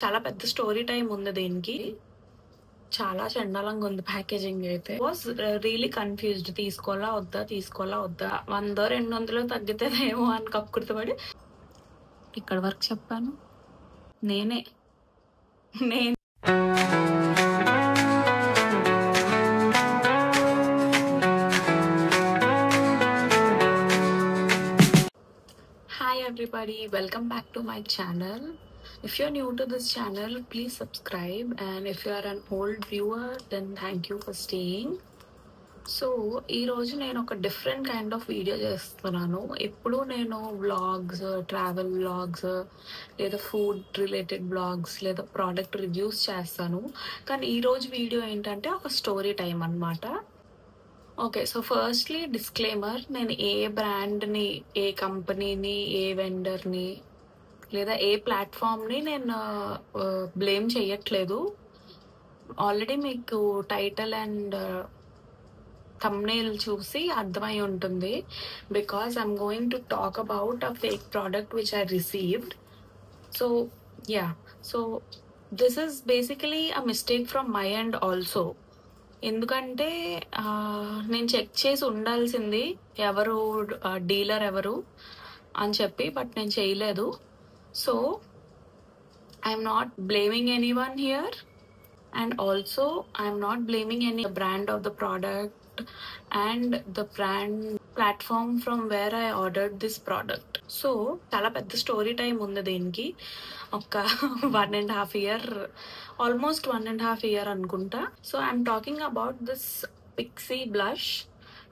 చాలా పెద్ద story time ఉంది దీనికి. చాలా చండాలంగా ఉంది ప్యాకేజింగ్ అయితే. వాస్ రియలీ కన్ఫ్యూజ్డ్, తీసుకోవాలా వద్దా 100 200 తగ్గితేనేమో అని కక్కుర్తిపడి ఇక్కడ వరకు చెప్పాను నేనే. Hi everybody, welcome back to my channel. If you're new to this channel, please subscribe, and if you are an old viewer, then thank you for staying. So ఈరోజు నేను ఒక డిఫరెంట్ కైండ్ ఆఫ్ వీడియో చేస్తున్నాను. ఎప్పుడు నేను vlogs, travel vlogs, లేదా food related vlogs, లేదా product reviews చేస్తాను. కానీ ఈరోజు వీడియో ఏంటంటే ఒక స్టోరీ టైం అన్నమాట. ఓకే, సో ఫస్ట్లీ డిస్క్లైమర్, నేను ఏ బ్రాండ్ని, ఏ కంపెనీని, ఏ వెండర్ని లేదా ఏ ప్లాట్ఫామ్ని నేను బ్లేమ్ చేయట్లేదు. ఆల్రెడీ మీకు టైటిల్ అండ్ thumbnail చూసి అర్థమై ఉంటుంది. Because I'm going to talk about a fake product which I received. So this is basically a mistake from my end also. ఎందుకంటే నేను చెక్ చేసి ఉండాల్సింది ఎవరు డీలర్ ఎవరు అని చెప్పి, బట్ నేను చేయలేదు. So I'm not blaming any one here, and also I'm not blaming any brand of the product and the brand platform from where I ordered this product. So చాలా పెద్ద స్టోరీ టైం ఉంది దీనికి. ఒక 1.5 year, almost 1.5 year అనుకుంటా. So I'm talking about this Pixie blush,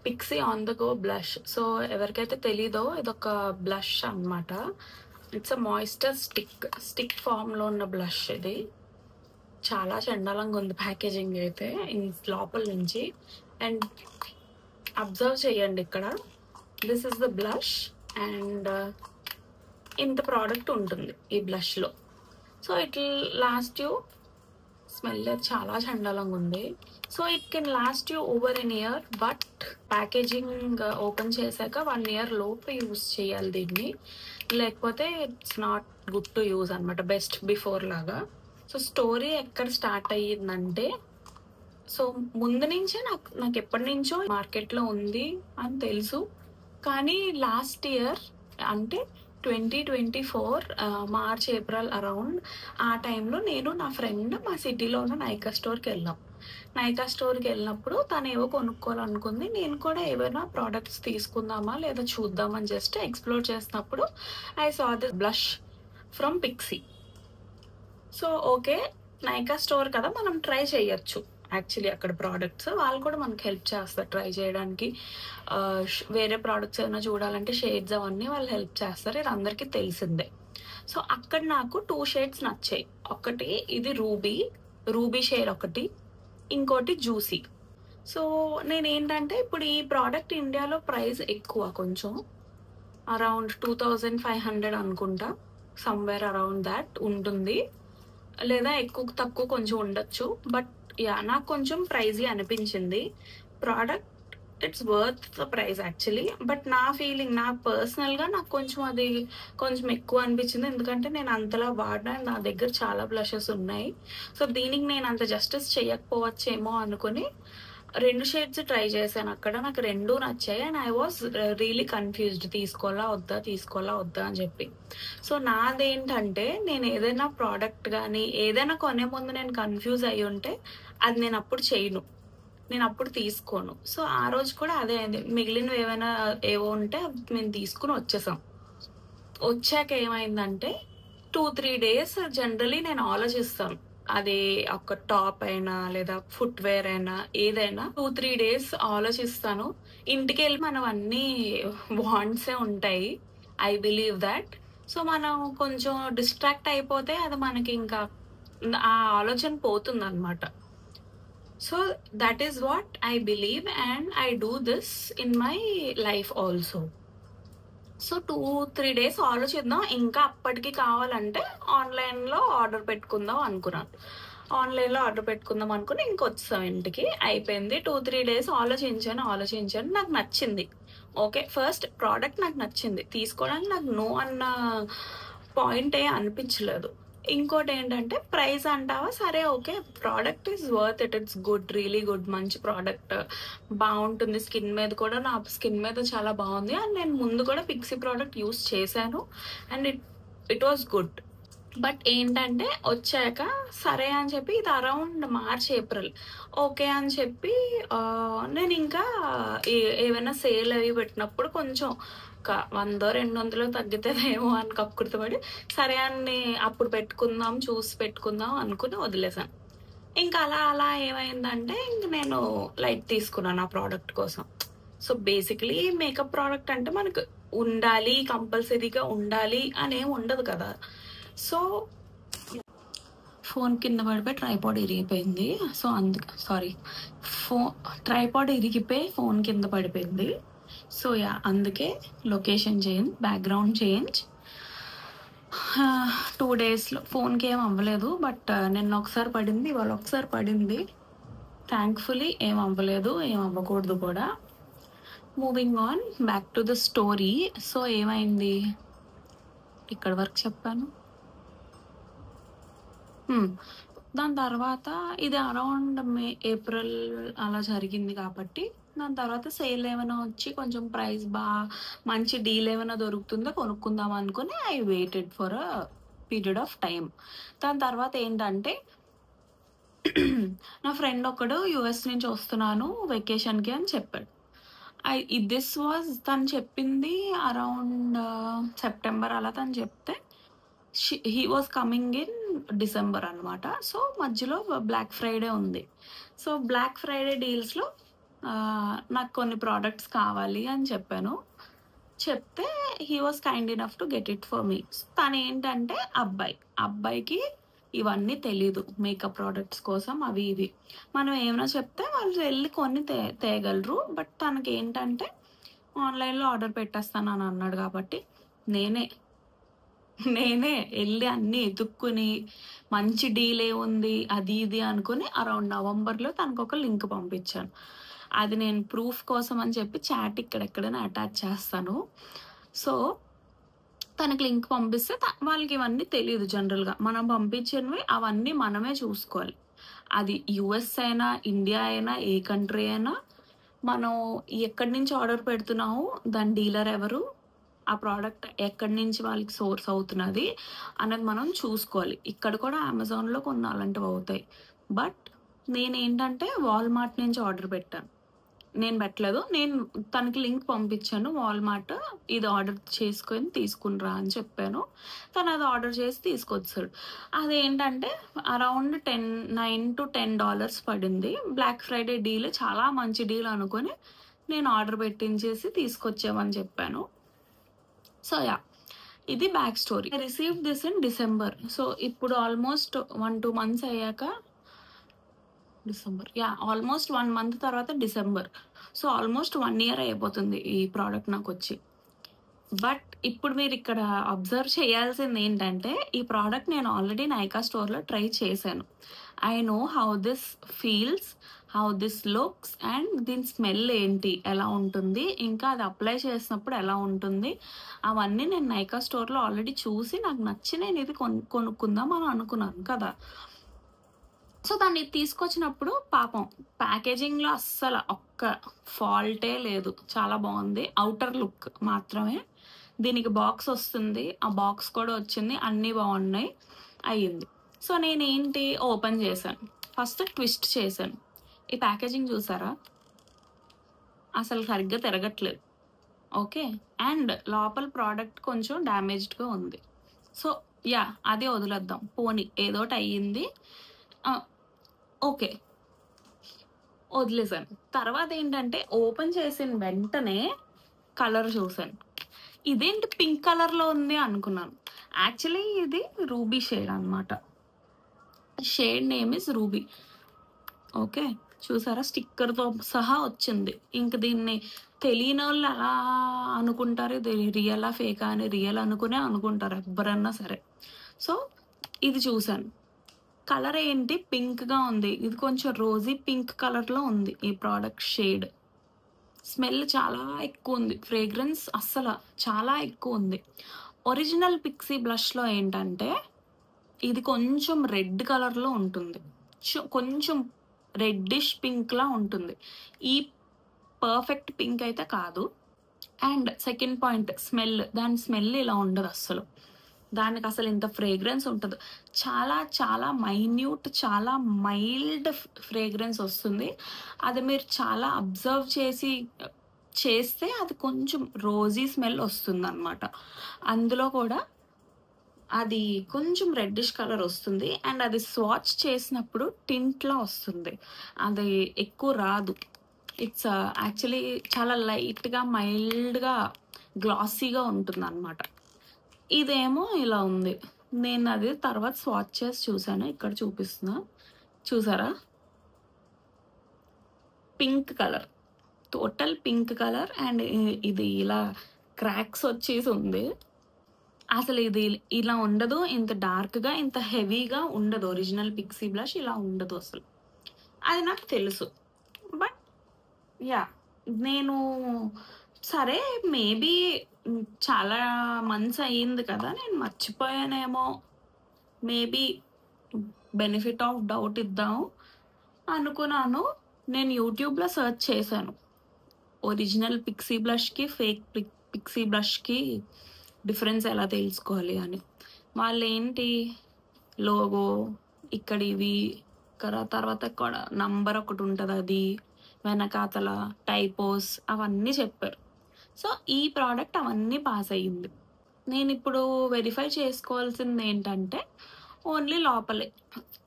Pixie on the go blush. So ఎవరికైతే తెలీదో ఇదొక blush అన్నమాట. It's a moisture stick ఫామ్లో ఉన్న బ్లష్. ఇది చాలా చండాలంగా ఉంది ప్యాకేజింగ్ అయితే లోపల నుంచి. అండ్ అబ్జర్వ్ చేయండి ఇక్కడ, this is the blush and ఇంత ప్రోడక్ట్ ఉంటుంది ఈ బ్లష్లో. So it last you, smell చాలా చండాలంగా ఉంది. So it can last you over an year, but packaging open చేశాక 1 year లోపు యూజ్ చేయాలి దీన్ని, లేకపోతే it's not good to use అనమాట, బెస్ట్ బిఫోర్ లాగా. సో స్టోరీ ఎక్కడ స్టార్ట్ అయ్యిందంటే, సో ముందు నుంచే నాకు ఎప్పటి నుంచో మార్కెట్లో ఉంది అని తెలుసు. కానీ లాస్ట్ ఇయర్ అంటే 2024 మార్చ్ ఏప్రిల్ అరౌండ్ ఆ టైంలో నేను నా ఫ్రెండ్ మా సిటీలో ఉన్న నైకా స్టోర్కి వెళ్ళాం. నైకా స్టోర్కి వెళ్ళినప్పుడు తను ఏవో కొనుక్కోవాలనుకుంది. నేను కూడా ఏవైనా ప్రోడక్ట్స్ తీసుకుందామా లేదా చూద్దామని జస్ట్ ఎక్స్ప్లోర్ చేసినప్పుడు I saw this blush from Pixie. So okay, Nykaa store కదా, మనం ట్రై చేయొచ్చు. యాక్చువల్లీ అక్కడ ప్రోడక్ట్స్ వాళ్ళు కూడా మనకు హెల్ప్ చేస్తారు ట్రై చేయడానికి. వేరే ప్రోడక్ట్స్ ఏమైనా చూడాలంటే షేడ్స్ అవన్నీ వాళ్ళు హెల్ప్ చేస్తారు, ఇది అందరికీ తెలిసిందే. సో అక్కడ నాకు 2 షేడ్స్ నచ్చాయి. ఒకటి ఇది రూబీ షేడ్ ఒకటి, ఇంకోటి జ్యూసీ. సో నేనేంటంటే ఇప్పుడు ఈ ప్రోడక్ట్ ఇండియాలో ప్రైస్ ఎక్కువ, కొంచెం అరౌండ్ 2500 అనుకుంటా, సమ్వేర్ అరౌండ్ దాట్ ఉంటుంది, లేదా ఎక్కువ తక్కువ కొంచెం ఉండొచ్చు. బట్ నాకు కొంచెం ప్రైజీ అనిపించింది product. It's worth the price actually. But నా ఫీలింగ్, నాకు పర్సనల్గా నాకు కొంచెం అది కొంచెం ఎక్కువ అనిపించింది. ఎందుకంటే నేను అంతలా వాడినా, నా దగ్గర చాలా బ్లషెస్ ఉన్నాయి. సో దీనికి నేను అంత జస్టిస్ చేయకపోవచ్చేమో అనుకుని 2 షేడ్స్ ట్రై చేశాను. అక్కడ నాకు 2 నచ్చాయి. And I was really confused, తీసుకోవాలా వద్దా అని చెప్పి. సో నాదేంటంటే, నేను ఏదైనా ప్రోడక్ట్ కానీ ఏదైనా కొనే ముందు నేను కన్ఫ్యూజ్ అయ్యి ఉంటే అది నేను అప్పుడు చేయను, నేను అప్పుడు తీసుకోను. సో ఆ రోజు కూడా అదే అయింది. మిగిలినవి ఏవో ఉంటే మేము తీసుకుని వచ్చేసాం. వచ్చాక ఏమైందంటే 2-3 days జనరలీ నేను ఆలోచిస్తాను, అది ఒక టాప్ అయినా లేదా ఫుట్వేర్ అయినా ఏదైనా 2-3 days ఆలోచిస్తాను. ఇంటికి వెళ్ళి మనం అన్నీ వాంట్సే ఉంటాయి, ఐ బిలీవ్ దాట్. సో మనం కొంచెం డిస్ట్రాక్ట్ అయిపోతే అది మనకి ఇంకా ఆ ఆలోచన పోతుంది అనమాట. So that is what I believe and I do this in my life also. So 2-3 days ఆలోచిద్దాం, ఇంకా అప్పటికి కావాలంటే ఆన్లైన్లో ఆర్డర్ పెట్టుకుందాం అనుకున్నాను. ఆన్లైన్లో ఆర్డర్ పెట్టుకుందాం అనుకుని ఇంకొచ్చాం ఇంటికి. అయిపోయింది. 2-3 days ఆలోచించాను, నాకు నచ్చింది. ఓకే, ఫస్ట్ ప్రోడక్ట్ నాకు నచ్చింది, తీసుకోవడానికి నాకు నో అన్న పాయింట్ అనిపించలేదు. ఇంకోటి ఏంటంటే ప్రైస్ అంటావా, సరే okay, product is worth it, it's good, really good, మంచి ప్రోడక్ట్, బాగుంటుంది. స్కిన్ మీద కూడా, నా స్కిన్ మీద చాలా బాగుంది. అండ్ నేను ముందు కూడా పిక్సీ ప్రోడక్ట్ యూస్ చేశాను and it was good. But ఏంటంటే వచ్చాక సరే అని చెప్పి, ఇది అరౌండ్ మార్చ్ ఏప్రిల్, ఓకే అని చెప్పి నేను ఇంకా ఏమైనా సేల్ అవి పెట్టినప్పుడు కొంచెం ఒక 100-200 తగ్గుతుందేమో అని కక్కుర్తిపడి సరే అని అప్పుడు పెట్టుకుందాం, చూసి పెట్టుకుందాం అనుకుని వదిలేసాను. ఇంకా అలా అలా ఏమైందంటే ఇంక నేను లైట్ తీసుకున్నాను ఆ ప్రోడక్ట్ కోసం. సో బేసిక్లీ మేకప్ ప్రోడక్ట్ అంటే మనకు ఉండాలి, కంపల్సరీగా ఉండాలి అనేం ఉండదు కదా. సో ఫోన్ కింద పడిపోయి ట్రైపాడ్ ఇరిగిపోయింది. సో సారీ, ట్రైపాడ్ ఇరిగిపోయి ఫోన్ కింద పడిపోయింది. సో యా, అందుకే లొకేషన్ చేంజ్, బ్యాక్గ్రౌండ్ చేంజ్. 2 డేస్లో ఫోన్కి ఏం అవ్వలేదు. బట్ నిన్న ఒకసారి పడింది, ఇవాళ ఒకసారి పడింది. థ్యాంక్ఫుల్లీ ఏం అవ్వలేదు, ఏం అవ్వకూడదు కూడా. Moving on back to the story. So ఏమైంది, ఇక్కడ వరకు చెప్పాను. దాని తర్వాత ఇది అరౌండ్ ఏప్రిల్ అలా జరిగింది కాబట్టి దాని తర్వాత సేల్ ఏమైనా వచ్చి కొంచెం ప్రైస్ మంచి డీల్ ఏమైనా దొరుకుతుందో కొనుక్కుందాం అనుకుని I waited for a period of time. దాని తర్వాత ఏంటంటే నా ఫ్రెండ్ ఒకడు యుఎస్ నుంచి వస్తున్నాను వెకేషన్కి అని చెప్పాడు. దిస్ వాజ్ తను చెప్పింది అరౌండ్ సెప్టెంబర్ అలా తను చెప్తే he was coming in December అనమాట. సో మధ్యలో బ్లాక్ ఫ్రైడే ఉంది. సో బ్లాక్ ఫ్రైడే డీల్స్లో నాకు కొన్ని ప్రోడక్ట్స్ కావాలి అని చెప్పాను. చెప్తే he was kind enough to get it for me. తను ఏంటంటే అబ్బాయికి ఇవన్నీ తెలీదు, మేకప్ ప్రోడక్ట్స్ కోసం అవి ఇవి మనం ఏమైనా చెప్తే వాళ్ళు వెళ్ళి కొన్ని తేగలరు. బట్ తనకి ఏంటంటే ఆన్లైన్లో ఆర్డర్ పెట్టేస్తాను అని అన్నాడు కాబట్టి నేనే వెళ్ళి అన్నీ ఎతుక్కుని మంచి డీలే ఉంది అది ఇది అనుకుని అరౌండ్ నవంబర్లో తనకు ఒక లింక్ పంపించాను. అది నేను ప్రూఫ్ కోసం అని చెప్పి చాట్ ఇక్కడెక్కడైనా అటాచ్ చేస్తాను. సో తనకి లింక్ పంపిస్తే వాళ్ళకి ఇవన్నీ తెలియదు. జనరల్గా మనం పంపించినవి అవన్నీ మనమే చూసుకోవాలి. అది యుఎస్ అయినా ఇండియా అయినా ఏ కంట్రీ అయినా మనం ఎక్కడి నుంచి ఆర్డర్ పెడుతున్నాము, దాని డీలర్ ఎవరు, ఆ ప్రోడక్ట్ ఎక్కడి నుంచి వాళ్ళకి సోర్స్ అవుతున్నది అనేది మనం చూసుకోవాలి. ఇక్కడ కూడా అమెజాన్లో కొన్ని అలాంటివి అవుతాయి. బట్ నేనేంటంటే వాల్మార్ట్ నుంచి ఆర్డర్ పెట్టాను. నేను పెట్టలేదు, నేను తనకి లింక్ పంపించాను. వాల్మార్ట్ ఇది ఆర్డర్ చేసుకొని తీసుకునిరా అని చెప్పాను. తను అది ఆర్డర్ చేసి తీసుకొచ్చాడు. అదేంటంటే అరౌండ్ $9 to $10 పడింది. బ్లాక్ ఫ్రైడే డీల్, చాలా మంచి డీల్ అనుకొని నేను ఆర్డర్ పెట్టించేసి తీసుకొచ్చామని చెప్పాను. సో యా, ఇది back story. I received this in December. So ఇప్పుడు ఆల్మోస్ట్ 1-2 months అయ్యాక డిసెంబర్, ఆల్మోస్ట్ 1 month తర్వాత డిసెంబర్. సో ఆల్మోస్ట్ 1 year అయిపోతుంది ఈ ప్రోడక్ట్ నాకు వచ్చి. బట్ ఇప్పుడు మీరు ఇక్కడ అబ్జర్వ్ చేయాల్సింది ఏంటంటే ఈ ప్రోడక్ట్ నేను ఆల్రెడీ నైకా స్టోర్లో ట్రై చేశాను. I know how this feels, how this looks and దీని స్మెల్ ఏంటి, ఎలా ఉంటుంది, ఇంకా అది అప్లై చేసినప్పుడు ఎలా ఉంటుంది, అవన్నీ నేను నైకా స్టోర్లో ఆల్రెడీ చూసి నాకు నచ్చి నేను ఇది కొనుక్కుందాం అని అనుకున్నాను కదా. సో దాన్ని తీసుకొచ్చినప్పుడు పాపం ప్యాకేజింగ్లో అస్సలు ఒక్క ఫాల్టే లేదు, చాలా బాగుంది. అవుటర్ లుక్ మాత్రమే, దీనికి బాక్స్ వస్తుంది, ఆ బాక్స్ కూడా వచ్చింది, అన్నీ బాగున్నాయి, అయ్యింది. సో నేనేంటి ఓపెన్ చేశాను, ఫస్ట్ ట్విస్ట్ చేశాను. ఈ ప్యాకేజింగ్ చూసారా, అసలు సరిగ్గా తిరగట్లేదు. ఓకే, అండ్ లోపల ప్రోడక్ట్ కొంచెం డ్యామేజ్డ్గా ఉంది. సో యా, అది వదిలేద్దాం, పోనీ ఏదోటి అయ్యింది, ఓకే వదిలేసాను. తర్వాత ఏంటంటే ఓపెన్ చేసిన వెంటనే కలర్ చూసాను, ఇదేంటి పింక్ కలర్లో ఉంది అనుకున్నాను. యాక్చువల్లీ ఇది రూబీ షేడ్ అనమాట. Shade name is ruby. Okay, చూసారా, స్టిక్కర్తో సహా వచ్చింది. ఇంక దీన్ని తెలియని వాళ్ళు ఎలా అనుకుంటారు, ఇది రియలా ఫేకా అని, రియల్ అనుకునే అనుకుంటారు ఎవరన్నా సరే. సో ఇది చూసాను, కలర్ ఏంటి పింక్గా ఉంది, ఇది కొంచెం రోజీ పింక్ కలర్లో ఉంది ఈ ప్రోడక్ట్ షేడ్. స్మెల్ చాలా ఎక్కువ ఉంది, ఫ్రేగ్రెన్స్ అస్సలు చాలా ఎక్కువ ఉంది. ఒరిజినల్ పిక్సీ బ్లష్లో ఏంటంటే ఇది కొంచెం రెడ్ కలర్లో ఉంటుంది, కొంచెం రెడ్డిష్ పింక్లా ఉంటుంది. ఈ పర్ఫెక్ట్ పింక్ అయితే కాదు. And second point smell. దాని స్మెల్ ఇలా ఉండదు అస్సలు. దానికి అసలు ఇంత ఫ్రేగ్రెన్స్ ఉంటుంది. చాలా చాలా మైన్యూట్, చాలా మైల్డ్ ఫ్రేగ్రెన్స్ వస్తుంది. అది మీరు చాలా అబ్జర్వ్ చేస్తే అది కొంచెం రోజీ స్మెల్ వస్తుంది అనమాట. అందులో కూడా అది కొంచెం రెడ్డిష్ కలర్ వస్తుంది. అండ్ అది స్వాచ్ చేసినప్పుడు టింట్లా వస్తుంది, అది ఎక్కువ రాదు. ఇట్స్ యాక్చువల్లీ చాలా లైట్గా మైల్డ్గా గ్లాసీగా ఉంటుంది అనమాట. ఇదేమో ఇలా ఉంది. నేను అది తర్వాత స్వాచ్ చేసి చూసాను, ఇక్కడ చూపిస్తున్నా, చూసారా? Pink colour, total pink colour. And ఇది ఇలా క్రాక్స్ వచ్చేసి ఉంది. అసలు ఇది ఇలా ఉండదు, ఇంత డార్క్గా ఇంత హెవీగా ఉండదు. ఒరిజినల్ పిక్సీ బ్లష్ ఇలా ఉండదు అసలు, అది నాకు తెలుసు. బట్ యా, నేను సరే మేబీ చాలా మంత్స్ అయ్యింది కదా, నేను మర్చిపోయానేమో, మేబీ బెనిఫిట్ ఆఫ్ డౌట్ ఇద్దాము అనుకున్నాను. నేను యూట్యూబ్లో సెర్చ్ చేశాను ఒరిజినల్ పిక్సీ బ్లష్కి ఫేక్ పిక్సీ బ్లష్కి డిఫరెన్స్ ఎలా తెలుసుకోవాలి అని. వాళ్ళు ఏంటి, లోగో ఇక్కడ ఇవి, తర్వాత కూడా నంబర్ ఒకటి ఉంటుంది, అది వెనకాతల టైపోస్ అవన్నీ చెప్పారు. సో ఈ ప్రోడక్ట్ అవన్నీ పాస్ అయ్యింది. నేను ఇప్పుడు వెరిఫై చేసుకోవాల్సింది ఏంటంటే ఓన్లీ లోపలే.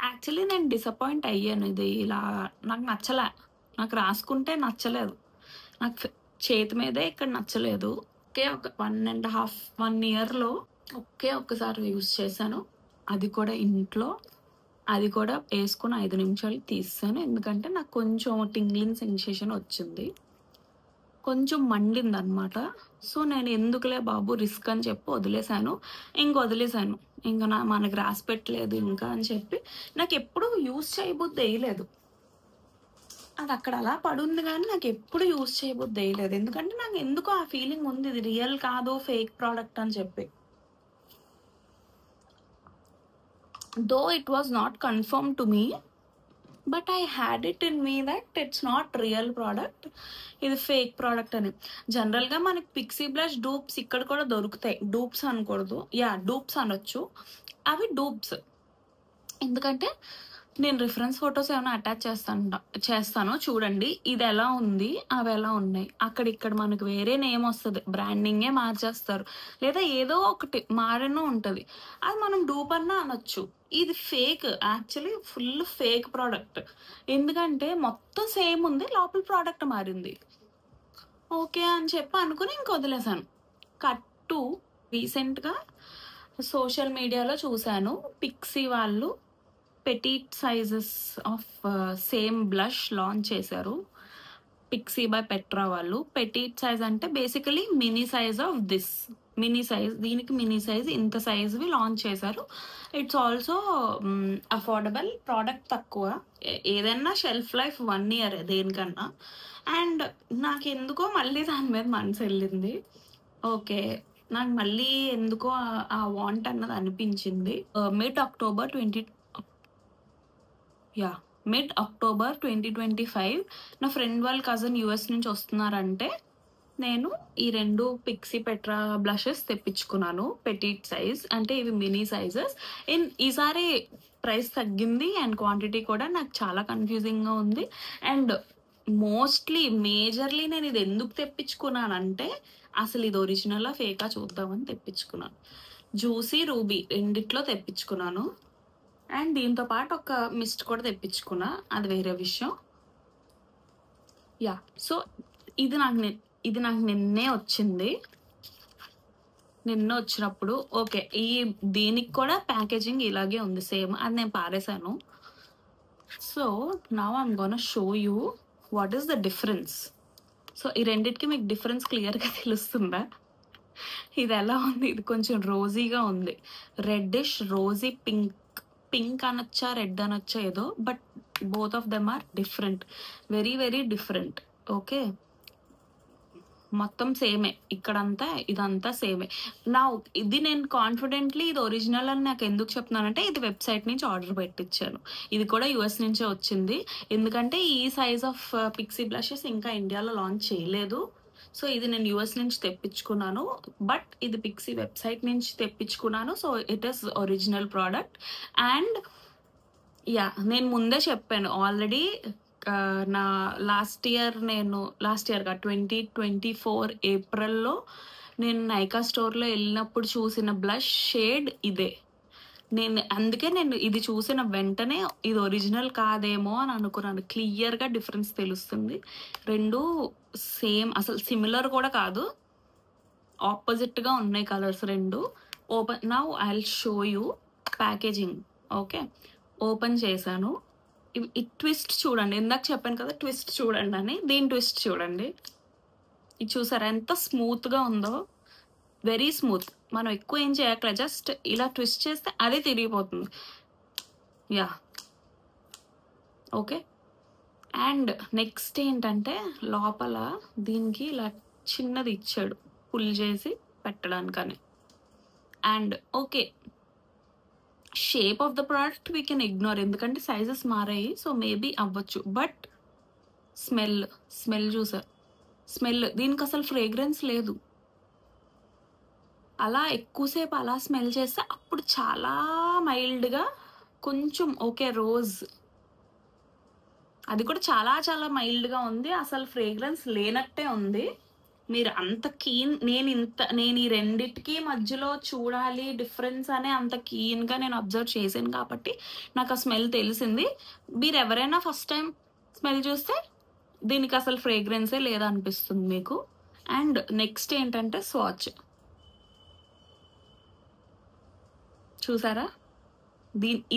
యాక్చువల్లీ నేను డిసప్పాయింట్ అయ్యాను. ఇది ఇలా నాకు నచ్చలే, నాకు రాసుకుంటే నచ్చలేదు, నాకు చేతి మీదే ఇక్కడ నచ్చలేదు. ఒక 1.5 yearలో ఒక్కసారి యూజ్ చేశాను, అది కూడా ఇంట్లో. అది కూడా వేసుకొని 5 నిమిషాలు తీసాను, ఎందుకంటే నాకు కొంచెం టింగ్లింగ్ సెన్సేషన్ వచ్చింది, కొంచెం మండింది అనమాట. సో నేను ఎందుకులే బాబు రిస్క్ అని చెప్పి వదిలేశాను. ఇంకా మనకు రాసి పెట్టలేదు ఇంకా అని చెప్పి నాకు ఎప్పుడు యూజ్ చేయబుద్ధి వేయలేదు. అది అక్కడ అలా పడుంది కానీ నాకు ఎప్పుడు యూజ్ చేయబుద్ధి వేయలేదు, ఎందుకంటే నాకు ఎందుకో ఆ ఫీలింగ్ ఉంది ఇది రియల్ కాదు, ఫేక్ ప్రోడక్ట్ అని చెప్పి. Though it was not confirm to me, but I had it in me that it's not real product, ఇది ఫేక్ ప్రోడక్ట్ అని. జనరల్గా మనకి పిక్సీ బ్లష్ డూప్స్ ఇక్కడ కూడా దొరుకుతాయి. డూప్స్ అనకూడదు, డూప్స్ అనొచ్చు. అవి డూప్స్, ఎందుకంటే నేను రిఫరెన్స్ ఫొటోస్ ఏమైనా అటాచ్ చేస్తాను చూడండి. ఇది ఎలా ఉంది, అవి ఎలా ఉన్నాయి. ఇక్కడ మనకు వేరే నేమ్ వస్తుంది, బ్రాండింగే మార్చేస్తారు, లేదా ఏదో ఒకటి మారనో ఉంటుంది, అది మనం డూప్ అన్నా అనొచ్చు. ఇది fake, actually full fake product. ఎందుకంటే మొత్తం సేమ్ ఉంది, లోపల ప్రోడక్ట్ మారింది. ఓకే అని చెప్పి అనుకుని ఇంక వదిలేసాను. కట్టు రీసెంట్గా సోషల్ మీడియాలో చూశాను, పిక్సీ వాళ్ళు petite sizes of same blush launch చేశారు. పిక్సీ బై పెట్రా వాళ్ళు. పెటీట్ సైజ్ అంటే basically mini size of this, mini size, దీనికి మినీ సైజ్ ఇంత సైజ్వి లాంచ్ చేశారు. ఇట్స్ ఆల్సో అఫోర్డబుల్, ప్రోడక్ట్ తక్కువ, ఏదైనా షెల్ఫ్ లైఫ్ 1 year దేనికన్నా. అండ్ నాకు ఎందుకో మళ్ళీ దాని మీద మనసు వెళ్ళింది. ఓకే, నాకు మళ్ళీ ఎందుకో ఆ వాంట్ అన్నది అనిపించింది. మిడ్ అక్టోబర్ 2025 నా ఫ్రెండ్ వాళ్ళ కజిన్ US నుంచి వస్తున్నారంటే నేను ఈ 2 పిక్సీ పెట్రా బ్లషెస్ తెప్పించుకున్నాను, పెటీట్ సైజ్. అంటే ఇవి మినీ సైజెస్. ఈసారి ప్రైస్ తగ్గింది అండ్ క్వాంటిటీ కూడా నాకు చాలా కన్ఫ్యూజింగ్గా ఉంది. అండ్ మేజర్లీ నేను ఇది ఎందుకు తెప్పించుకున్నానంటే అసలు ఇది ఒరిజినల్లా ఫేకా చూద్దామని తెప్పించుకున్నాను. జ్యూసీ, రూబీ రెండిట్లో తెప్పించుకున్నాను. అండ్ దీంతో పాటు ఒక మిస్ట్ కూడా తెప్పించుకున్నా, అది వేరే విషయం. సో ఇది నాకు నిన్నే వచ్చింది. నిన్న వచ్చినప్పుడు ఓకే, దీనికి కూడా ప్యాకేజింగ్ ఇలాగే ఉంది సేమ్, అది నేను పారేశాను. So now I'm gonna show you what is the difference. So ఈ రెండింటికి మీకు డిఫరెన్స్ క్లియర్గా తెలుస్తుందా? ఇది ఎలా ఉంది, ఇది కొంచెం రోజీగా ఉంది, రెడ్డిష్ రోజీ పింక్ అనొచ్చా, రెడ్ అనొచ్చా ఏదో, but both of them are different, very very different. Okay, మొత్తం సేమే, ఇక్కడంతా ఇదంతా సేమే. నా ఇది నేను కాన్ఫిడెంట్లీ ఇది ఒరిజినల్ అని నాకు ఎందుకు చెప్తున్నానంటే, ఇది వెబ్సైట్ నుంచి ఆర్డర్ పెట్టించాను. ఇది కూడా యుఎస్ నుంచే వచ్చింది. ఎందుకంటే ఈ సైజ్ ఆఫ్ పిక్సీ బ్లషెస్ ఇంకా ఇండియాలో లాంచ్ చేయలేదు. సో ఇది నేను యుఎస్ నుంచి తెప్పించుకున్నాను, బట్ ఇది పిక్సీ వెబ్సైట్ నుంచి తెప్పించుకున్నాను. So it is original product. And yeah, నేను ముందే చెప్పాను ఆల్రెడీ. నా లాస్ట్ ఇయర్ 2024 ఏప్రిల్లో నేను నైకా స్టోర్లో వెళ్ళినప్పుడు చూసిన బ్లష్ షేడ్ ఇదే. అందుకే నేను ఇది చూసిన వెంటనే ఇది ఒరిజినల్ కాదేమో అని అనుకున్నాను. క్లియర్గా డిఫరెన్స్ తెలుస్తుంది. రెండు సేమ్, అసలు సిమిలర్ కూడా కాదు, ఆపోజిట్గా ఉన్నాయి కలర్స్ రెండు. Open now I will show you packaging. Okay, open చేశాను. ఈ ట్విస్ట్ చూడండి, ఇందాక చెప్పాను కదా ట్విస్ట్ చూడండి అని. దీని ట్విస్ట్ చూడండి, ఇది చూసారా ఎంత స్మూత్గా ఉందో, వెరీ స్మూత్. మనం ఎక్కువ ఏం చేయక్కల, జస్ట్ ఇలా ట్విస్ట్ చేస్తే అదే తిరిగిపోతుంది. Yeah, okay. అండ్ నెక్స్ట్ ఏంటంటే లోపల దీనికి ఇలా చిన్నది ఇచ్చాడు పుల్ చేసి పెట్టడానికని. And okay, shape of the product we can ignore, ఎందుకంటే సైజెస్ మారాయి, సో మేబీ అవ్వచ్చు. బట్ స్మెల్ చూసారు, స్మెల్ దీనికి అసలు ఫ్రేగ్రెన్స్ లేదు. అలా ఎక్కువసేపు అలా స్మెల్ చేస్తే అప్పుడు చాలా మైల్డ్గా కొంచెం ఓకే రోజ్, అది కూడా చాలా చాలా మైల్డ్గా ఉంది. అసలు ఫ్రేగ్రెన్స్ లేనట్టే ఉంది. మీరు అంత కీన్, నేను ఈ రెండిటికి మధ్యలో చూడాలి డిఫరెన్స్ అనే అంత కీన్గా నేను అబ్జర్వ్ చేశాను కాబట్టి నాకు ఆ స్మెల్ తెలిసింది. మీరు ఎవరైనా ఫస్ట్ టైం స్మెల్ చూస్తే దీనికి అసలు ఫ్రేగ్రెన్సే లేదనిపిస్తుంది మీకు. అండ్ నెక్స్ట్ ఏంటంటే స్వాచ్ చూసారా,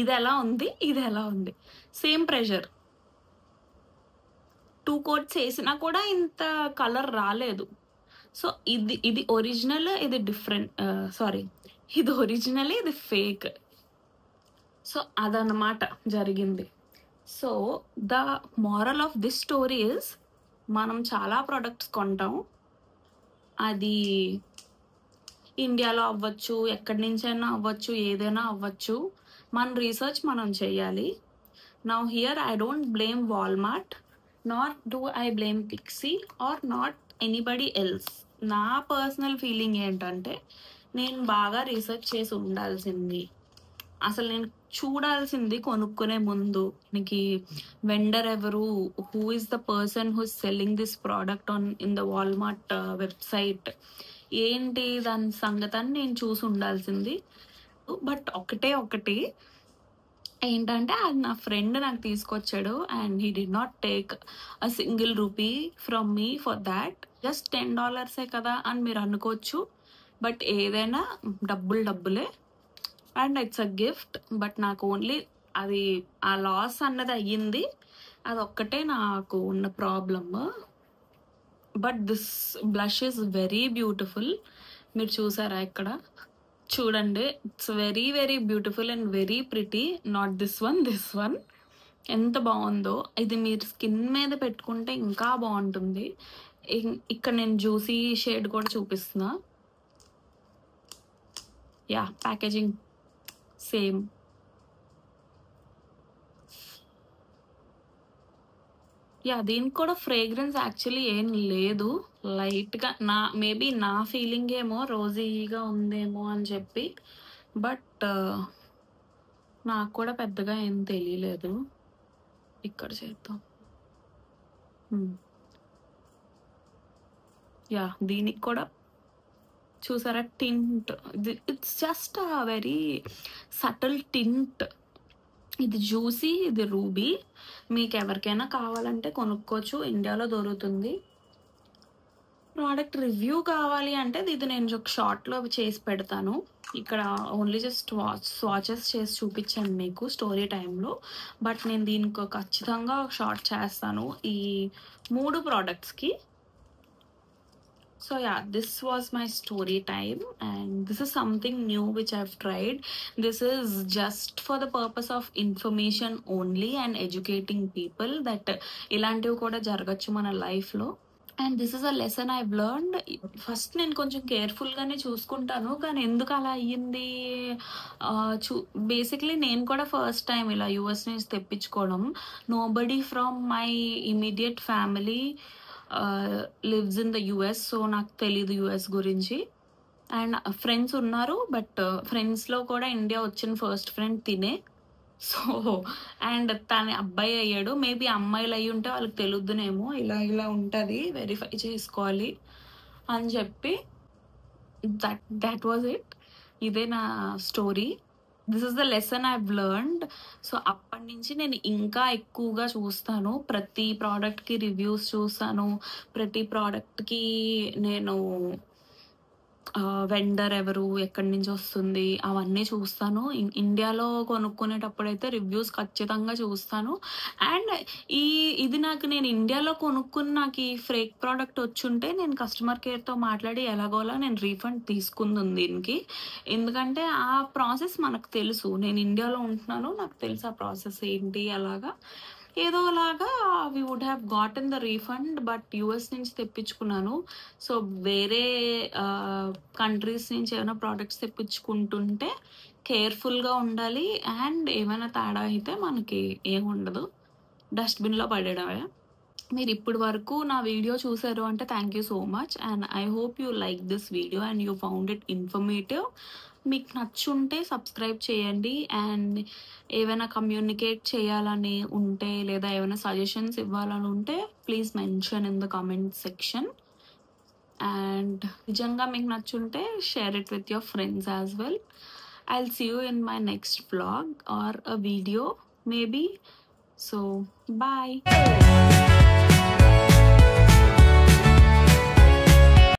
ఇది ఎలా ఉంది, ఇది ఎలా ఉంది, సేమ్ ప్రెషర్. 2 కోట్స్ వేసినా కూడా ఇంత కలర్ రాలేదు. సో ఇది ఒరిజినల్, ఇది డిఫరెంట్, సారీ, ఇది ఒరిజినల్, ఇది ఫేక్. సో అదన్నమాట జరిగింది. So the moral of this story is, మనం చాలా ప్రోడక్ట్స్ కొంటాం, అది ఇండియాలో అవ్వచ్చు, ఎక్కడి నుంచైనా అవ్వచ్చు, ఏదైనా అవ్వచ్చు, మన రీసెర్చ్ మనం చేయాలి. Now here I don't blame Walmart, not do I blame Pixie or not anybody else. నా పర్సనల్ ఫీలింగ్ ఏంటంటే, నేను బాగా రీసెర్చ్ చేసి ఉండాల్సింది, అసలు నేను చూడాల్సింది కొనుక్కునే ముందు, నీకు వెండర్ ఎవరు, who is the person who is selling this product in the Walmart website, ఏంటి దాని సంగతి అని నేను చూసి ఉండాల్సింది. బట్ ఒకటి ఏంటంటే, అది నా ఫ్రెండ్ నాకు తీసుకొచ్చాడు and he did not take a single rupee from me for that. Just $10 కదా అని మీరు అనుకోవచ్చు, బట్ ఏదైనా డబ్బులే. And it's a gift. But నాకు ఓన్లీ అది ఆ లాస్ అన్నది అయ్యింది, అదొక్కటే నాకు ఉన్న problem. But this blush is very beautiful. మీరు చూసారా ఇక్కడ చూడండి, it's very very beautiful and very pretty. Not this one ఎంత బాగుందో. ఇది మీరు స్కిన్ మీద పెట్టుకుంటే ఇంకా బాగుంటుంది. ఇక్కడ నేను జ్యూసీ షేడ్ కూడా చూపిస్తున్నా. Yeah, packaging same. యా, దీనికి కూడా ఫ్రేగ్రెన్స్ యాక్చువల్లీ ఏం లేదు, లైట్గా మేబీ నా ఫీలింగ్ ఏమో రోజీగా ఉందేమో అని చెప్పి, బట్ నాకు కూడా పెద్దగా ఏం తెలియలేదు. ఇక్కడ చేద్దాం. యా, దీనికి కూడా చూసారా tint, it's just a very subtle tint. ఇది జ్యూసీ, ఇది రూబీ. మీకు ఎవరికైనా కావాలంటే కొనుక్కోవచ్చు, ఇండియాలో దొరుకుతుంది. ప్రోడక్ట్ రివ్యూ కావాలి అంటే ఇది నేను ఒక షార్ట్లో చేసి పెడతాను. ఇక్కడ ఓన్లీ జస్ట్ స్వాచెస్ చేసి చూపించాను మీకు స్టోరీ టైంలో, బట్ నేను దీనికి ఖచ్చితంగా ఒక షార్ట్ చేస్తాను ఈ 3 ప్రోడక్ట్స్కి. So yeah, this was my story time and this is something new which I've tried. This is just for the purpose of information only and educating people that ilantivi kuda jaragachu mana life lo. And this is a lesson I've learned. First నేను కొంచెం కేర్ఫుల్గానే చూసుకుంటాను, కానీ ఎందుకు అలా అయ్యింది చూ basically నేను కూడా first time ఇలా యూఎస్ నుంచి తెప్పించుకోవడం. Nobody from my immediate family lives in the US, so నాకు తెలీదు యుఎస్ గురించి. అండ్ ఫ్రెండ్స్ ఉన్నారు, బట్ ఫ్రెండ్స్లో కూడా ఇండియా వచ్చిన ఫస్ట్ ఫ్రెండ్ తినే. సో అండ్ తన అబ్బాయి అయ్యాడు. మేబీ అమ్మాయిలు అయ్యి ఉంటే వాళ్ళకి తెలుద్దునేమో, ఇలా ఇలా ఉంటుంది, వెరిఫై చేసుకోవాలి అని చెప్పి దట్ వాజ్ ఇట్. ఇదే నా story. This is the lesson I've learned. So అప్పటి నుంచి నేను ఇంకా ఎక్కువగా చూస్తాను, ప్రతి ప్రోడక్ట్కి రివ్యూస్ చూస్తాను, ప్రతి ప్రోడక్ట్కి నేను వెండర్ ఎవరు, ఎక్కడి నుంచి వస్తుంది, అవన్నీ చూస్తాను. ఇండియాలో కొనుక్కునేటప్పుడైతే రివ్యూస్ ఖచ్చితంగా చూస్తాను. అండ్ ఇది నేను ఇండియాలో కొనుక్కుని నాకు ఈ ఫేక్ ప్రోడక్ట్ వచ్చుంటే నేను కస్టమర్ కేర్తో మాట్లాడి ఎలాగోలా నేను రీఫండ్ తీసుకుంది దీనికి. ఎందుకంటే ఆ ప్రాసెస్ మనకు తెలుసు, నేను ఇండియాలో ఉంటున్నాను, నాకు తెలుసు ఆ ప్రాసెస్ ఏంటి. అలాగా ఏదోలాగా we would have gotten the refund. But US నుంచి తెప్పించుకున్నాను. సో వేరే కంట్రీస్ నుంచి ఏమైనా ప్రోడక్ట్స్ తెప్పించుకుంటుంటే కేర్ఫుల్గా ఉండాలి. అండ్ ఏమైనా తేడా అయితే మనకి ఏముండదు, డస్ట్బిన్లో పడేయడమే. మీరు ఇప్పటి వరకు నా వీడియో చూసారు అంటే thank you so much. And I hope you like this video and you found it informative. మీకు నచ్చుంటే సబ్స్క్రైబ్ చేయండి. అండ్ ఏమైనా కమ్యూనికేట్ చేయాలని ఉంటే లేదా ఏమైనా సజెషన్స్ ఇవ్వాలని ఉంటే please mention in the comment section. And నిజంగా మీకు నచ్చుంటే share it with your friends as well. I'll see you in my next vlog or a video maybe. So bye.